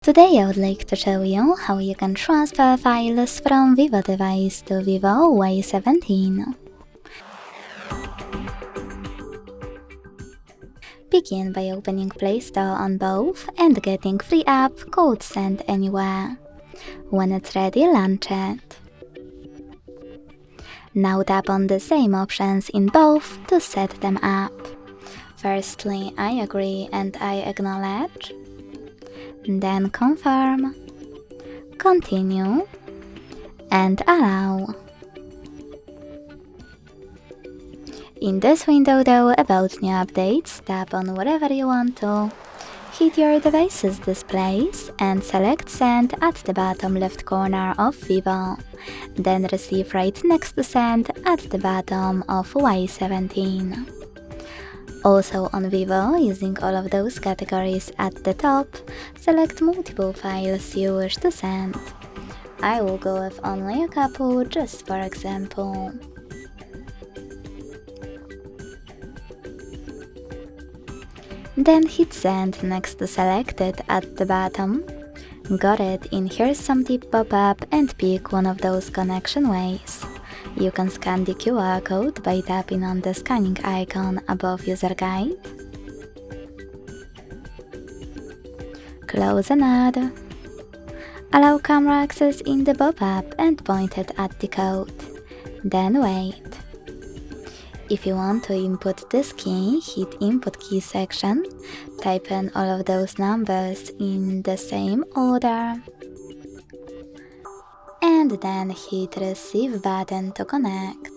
Today I would like to show you how you can transfer files from Vivo device to Vivo Y17. Begin by opening Play Store on both and getting free app called Send Anywhere. When it's ready, launch it. Now tap on the same options in both to set them up. Firstly, I agree and I acknowledge. Then confirm, continue, and allow. In this window though, about new updates, tap on wherever you want to. Hit your device's displays and select Send at the bottom left corner of Vivo. Then receive right next to Send at the bottom of Y17. Also on Vivo, using all of those categories at the top, select multiple files you wish to send. I will go with only a couple, just for example. Then hit Send next to Selected at the bottom. Got it, in Here's Some Tip pop-up and pick one of those connection ways. You can scan the QR code by tapping on the scanning icon above User Guide. Close and add. Allow camera access in the pop-up and point it at the code. Then wait. If you want to input this key, hit Input Key section, type in all of those numbers in the same order, and then hit Receive button to connect.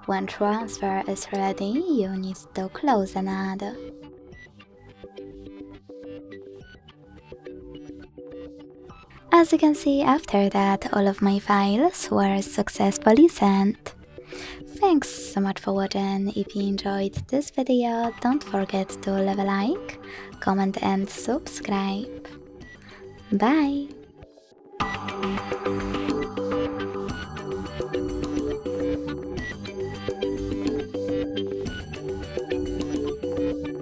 When transfer is ready, you need to close and add. As you can see, after that, all of my files were successfully sent. Thanks so much for watching. If you enjoyed this video, don't forget to leave a like, comment and subscribe. Bye!